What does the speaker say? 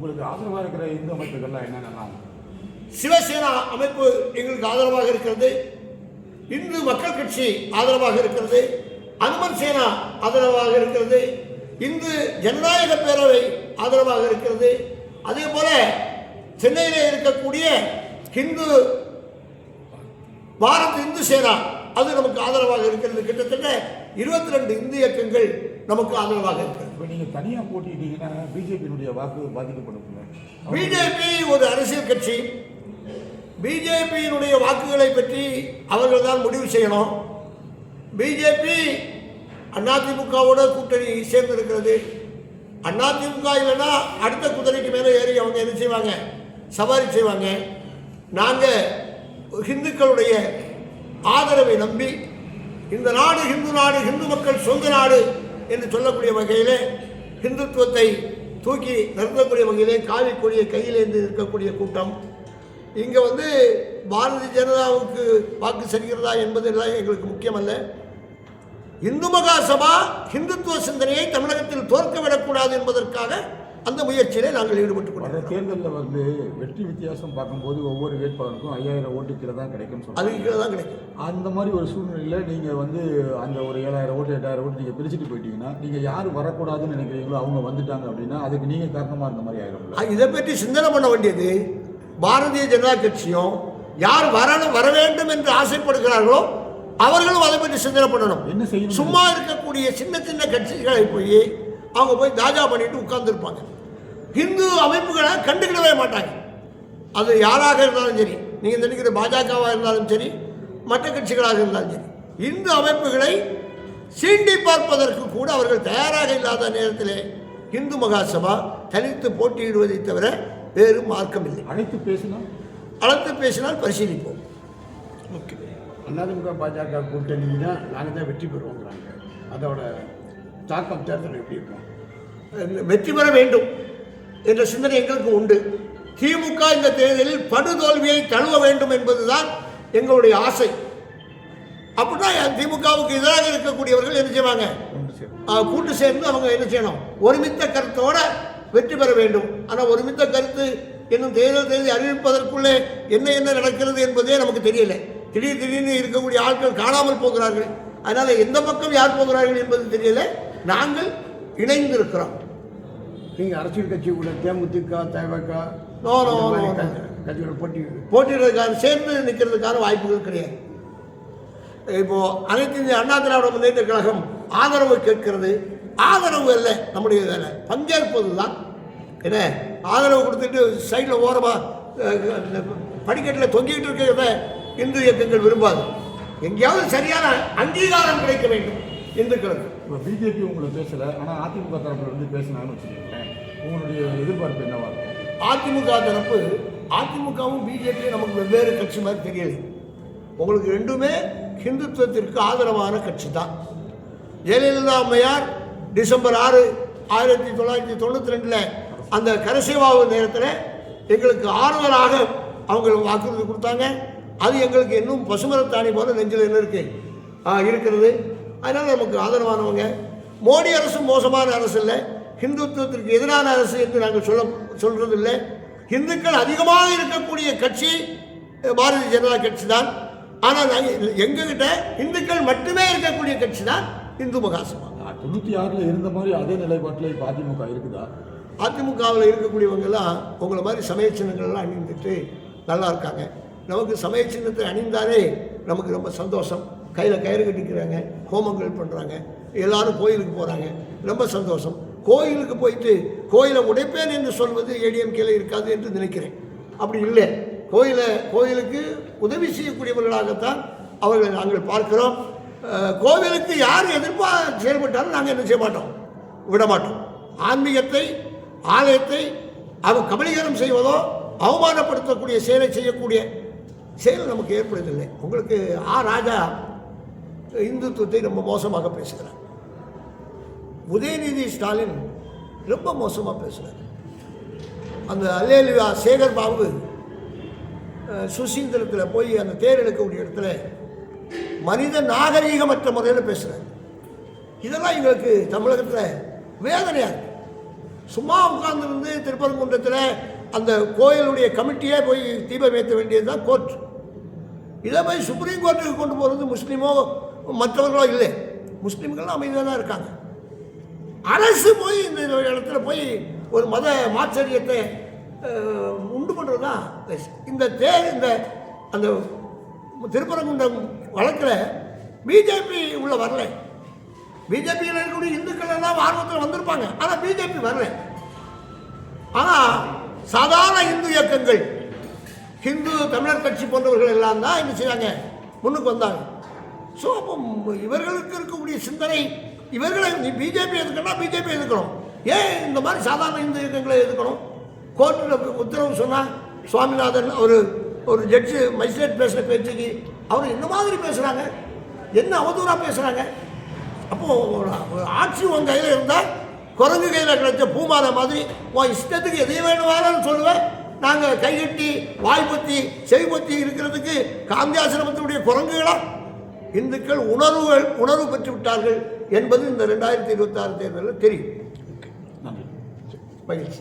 உங்களுக்கு ஆதரவாக இருக்கிற இந்து அமைப்புகள்லாம் என்னென்னலாம்? சிவசேனா அமைப்பு எங்களுக்கு ஆதரவாக இருக்கிறது, இந்து மக்கள் கட்சி ஆதரவாக இருக்கிறது, அனுமன் சேனா ஆதரவாக இருக்கிறது, இந்து ஜனநாயக பேரவை ஆதரவாக இருக்கிறது. அதே போல சென்னையில் இருக்கக்கூடிய ஹிந்து பாரத் இந்து சேனா அது நமக்கு ஆதரவாக இருக்கிறது. கிட்டத்தட்ட 22 இந்து இயக்கங்கள் நமக்கு ஆதரவாக இருக்கிறது. இப்போ நீங்கள் தனியாக போட்டிட்டீங்கன்னா பிஜேபியினுடைய வாக்கு பாதிக்கப்படும். பிஜேபி ஒரு அரசியல் கட்சி, பிஜேபியினுடைய வாக்குகளை பற்றி அவர்கள் தான் முடிவு செய்யணும். பிஜேபி அதிமுகவோட கூட்டணி சேர்ந்திருக்கிறது. அதிமுக இல்லைன்னா அடுத்த குதிரைக்கு மேலே ஏறி அவங்க என்ன செய்வாங்க, சவாரி செய்வாங்க. நாங்கள் இந்துக்களுடைய ஆதரவை நம்பி இந்த நாடு ஹிந்து நாடு, ஹிந்து மக்கள் சொந்த நாடு என்று சொல்லக்கூடிய வகையில் ஹிந்துத்துவத்தை தூக்கி நிறுத்தக்கூடிய வகையிலே காவி கொடியை கையிலேந்து இருக்கக்கூடிய கூட்டம். இங்கே பாரதிய ஜனதாவுக்கு வாக்கு செல்கிறதா என்பதெல்லாம் எங்களுக்கு முக்கியமல்ல. இந்து மகாசபா ஹிந்துத்துவ சிந்தனையை தமிழகத்தில் தோற்கவிடக்கூடாது என்பதற்காக அந்த முயற்சியிலே நாங்கள் ஈடுபட்டுக் கொண்டோம். தேர்தலில் வெற்றி வித்தியாசம் பார்க்கும்போது ஒவ்வொரு வேட்பாளருக்கும் 5000 ஓட்டு கீழே தான் கிடைக்கும். அதுக்கு கீழே தான் கிடைக்கும். அந்த மாதிரி ஒரு சூழ்நிலையில் நீங்கள் அந்த ஒரு 7000 ஓட்டு 8000 ஓட்டு நீங்கள் பிரிச்சுட்டு போயிட்டீங்கன்னா நீங்கள் யார் வரக்கூடாதுன்னு நினைக்கிறீங்களோ அவங்க வந்துட்டாங்க அப்படின்னா அதுக்கு நீங்கள் காரணமாக இருந்த மாதிரி ஆகிடும். இதை பற்றி சிந்தனை பண்ண வேண்டியது பாரதிய ஜனதா கட்சியும் யார் வர வேண்டும் என்று ஆசைப்படுகிறார்களோ அவர்களும் அதை பற்றி சிந்தனை பண்ணணும். என்ன செய்யணும்? சும்மா இருக்கக்கூடிய சின்ன சின்ன கட்சிகளை அவங்க போய் தாஜா பண்ணிட்டு உட்கார்ந்துருப்பாங்க. ஹிந்து அமைப்புகளை கண்டுக்கிடவே மாட்டாங்க. அது யாராக இருந்தாலும் சரி, நீங்கள் நினைக்கிற பாஜகவாக இருந்தாலும் சரி, மற்ற கட்சிகளாக இருந்தாலும் சரி, இந்து அமைப்புகளை சீண்டி பார்ப்பதற்கு கூட அவர்கள் தயாராக இல்லாத நேரத்தில் இந்து மகாசபா தனித்து போட்டியிடுவதை தவிர வேறு மார்க்கம் இல்லை. அழைத்து பேசினால் பரிசீலிப்போம். ஓகே, அதிமுக பாஜக கூட்டணினா நாங்கள் தான் வெற்றி பெறுவோங்கிறாங்க. அதோட தாக்கம் தேர்தல் எப்படி இருக்கும்? வெற்றி பெற வேண்டும் என்ற சிந்தனை எங்களுக்கு உண்டு. திமுக இந்த தேர்தலில் படுதோல்வியை தழுவ வேண்டும் என்பதுதான் எங்களுடைய ஆசை. அப்படின்னா திமுகவுக்கு எதிராக இருக்கக்கூடியவர்கள் என்ன செய்வாங்க, கூட்டு சேர்ந்து அவங்க என்ன செய்யணும், ஒருமித்த கருத்தோட வெற்றி பெற வேண்டும். ஆனால் ஒருமித்த கருத்து இன்னும் தேர்தல் தேதி அறிவிப்பதற்குள்ளே என்ன நடக்கிறது என்பதே நமக்கு தெரியல. திடீர்னு இருக்கக்கூடிய ஆட்கள் காணாமல் போகிறார்கள். அதனால் எந்த பக்கம் யார் போகிறார்கள் என்பது தெரியல. நாங்கள் இணைந்திருக்கிறோம். நீங்கள் அரசியல் கட்சி கூட தேமுதிக, தவிக கட்சியோட போட்டியிடுறதுக்கான சேர்ந்து நிற்கிறதுக்கான வாய்ப்புகள் கிடையாது. இப்போ அனைத்து இந்திய அண்ணா திராவிட முன்னேற்ற கழகம் ஆதரவு கேட்கிறது. ஆதரவு இல்லை நம்முடைய வேலை, பங்கேற்பது தான். என்ன ஆதரவு கொடுத்துட்டு சைடில் ஓரமாக படிக்கட்டில் தொங்கிட்டு இருக்கிறத இந்து இயக்கங்கள் விரும்பாது. எங்கேயாவது சரியான அங்கீகாரம் கிடைக்க வேண்டும் இந்துக்களுக்கு. இப்போ பிஜேபி உங்களை பேசலை, ஆனால் அதிமுக தரப்புல பேசினான்னு வச்சுக்கோங்களேன், உங்களுடைய எதிர்பார்ப்பு என்னவா இருக்கும்? அதிமுக தரப்பு, அதிமுகவும் பிஜேபியும் நமக்கு வெவ்வேறு கட்சி மாதிரி தெரியல. உங்களுக்கு ரெண்டுமே ஹிந்துத்துவத்திற்கு ஆதரவான கட்சி தான். ஜெயலலிதா அம்மையார் டிசம்பர் 6, 1992 அந்த கரசேவாவு நேரத்தில் எங்களுக்கு ஆறுதலாக அவங்க வாக்குறுதி கொடுத்தாங்க. அது எங்களுக்கு இன்னும் பசுமரத்தாணி போல நெஞ்சில் என்ன இருக்கிறது. அதனால் நமக்கு ஆதரவானவங்க. மோடி அரசு மோசமான அரசு இல்லை, ஹிந்துத்துவத்திற்கு எதிரான அரசு என்று நாங்கள் சொல்றதில்லை. இந்துக்கள் அதிகமாக இருக்கக்கூடிய கட்சி பாரதிய ஜனதா கட்சி தான். ஆனால் நாங்கள் எங்ககிட்ட இந்துக்கள் மட்டுமே இருக்கக்கூடிய கட்சி தான் இந்து மகாசபா. 96 இருந்த மாதிரி அதே நிலைப்பாட்டில் இப்போ அதிமுக இருக்குதா? அதிமுகவில் இருக்கக்கூடியவங்கெல்லாம் உங்களை மாதிரி சமய சின்னங்கள்லாம் அணிந்துட்டு நல்லா இருக்காங்க. நமக்கு சமய சின்னத்தை அணிந்தாலே நமக்கு ரொம்ப சந்தோஷம். கையில் கயிறு கட்டிக்கிறாங்க, ஹோமங்கள் பண்ணுறாங்க, எல்லாரும் கோயிலுக்கு போகிறாங்க, ரொம்ப சந்தோஷம். கோயிலுக்கு போயிட்டு கோயிலை உடைப்பேன் என்று சொல்வது ஏடிஎம்கேல இருக்காது என்று நினைக்கிறேன். அப்படி இல்லை. கோயிலுக்கு உதவி செய்யக்கூடியவர்களாகத்தான் அவர்களை நாங்கள் பார்க்கிறோம். கோவிலுக்கு யார் எதிர்ப்பாக செயல்பட்டாலும் நாங்கள் என்ன செய்ய மாட்டோம், விட மாட்டோம். ஆன்மீகத்தை, ஆலயத்தை அவர் கபலீகரம் செய்வதோ அவமானப்படுத்தக்கூடிய செயலை செய்யக்கூடிய செயல் நமக்கு ஏற்படுவதில்லை. உங்களுக்கு ராஜா இந்துத்துவத்தை ரொம்ப மோசமாக பேசுகிறார். உதயநிதி ஸ்டாலின் ரொம்ப மோசமாக பேசுகிறார். அந்த அல்லேலுயா சேகர் பாபு சுசீந்திரத்தில் போய் அந்த தேர் எடுக்கக்கூடிய இடத்துல மனித நாகரீகமற்ற முறையில் பேசுகிறார். இதெல்லாம் எங்களுக்கு தமிழகத்தில் வேதனையாக இருக்குது. சும்மா உட்கார்ந்துருந்து திருப்பரங்குன்றத்தில் அந்த கோயிலுடைய கமிட்டியே போய் தீபம் ஏற்ற வேண்டியது தான் கோர்ட். இதை போய் சுப்ரீம் கோர்ட்டுக்கு கொண்டு போகிறது முஸ்லீமோ மற்றவர்களோ இல்லை, முஸ்லீம்கள்லாம் அமைதியாக தான் இருக்காங்க. அரசு போய் இந்த இடத்துல போய் ஒரு மத மாச்சரியத்தை உண்டு பண்ணுறது தான் இந்த அந்த திருப்பரங்குன்றம் வழக்கில் பிஜேபி உள்ள வரல. பிஜேபியில் இருக்கக்கூடிய இந்துக்கள் எல்லாம் ஆர்வத்தில் வந்திருப்பாங்க, ஆனால் பிஜேபி வரல. ஆனால் சாதாரண இந்து இயக்கங்கள், ஹிந்து தமிழர் கட்சி போன்றவர்கள் எல்லாம் தான் என்ன செய்யாங்க, முன்னுக்கு வந்தாங்க. ஸோ அப்போ இவர்களுக்கு இருக்கக்கூடிய சிந்தனை, இவர்களை நீ பிஜேபி எதுக்கணும்னா பிஜேபி எதுக்கணும், ஏன் இந்த மாதிரி சாதாரண இந்து இயக்கங்களை எதுக்கணும்? கோர்ட்டில் உத்தரவு சொன்னால் சுவாமிநாதன் ஒரு ஜட்ஜு மஜிஸ்ட்ரேட் பேசுகிற பேச்சுக்கு அவர் என்ன மாதிரி பேசுகிறாங்க, என்ன அவதூறாக பேசுகிறாங்க. அப்போது ஆட்சி உன் கையில் இருந்தால் குரங்கு கையில் கிடைச்ச பூமாலை மாதிரி உன் இஷ்டத்துக்கு எதையும் வேணுமானு சொல்லுவேன். நாங்கள் கைகட்டி வாய்ப்பத்தி செவிப்பத்தி இருக்கிறதுக்கு காந்தியாசிரமத்தினுடைய குரங்குகளா? இந்துக்கள் உணர்வு பெற்று விட்டார்கள் என்பது இந்த 2026 தேர்தலில் தெரியும். நன்றி. மகிழ்ச்சி.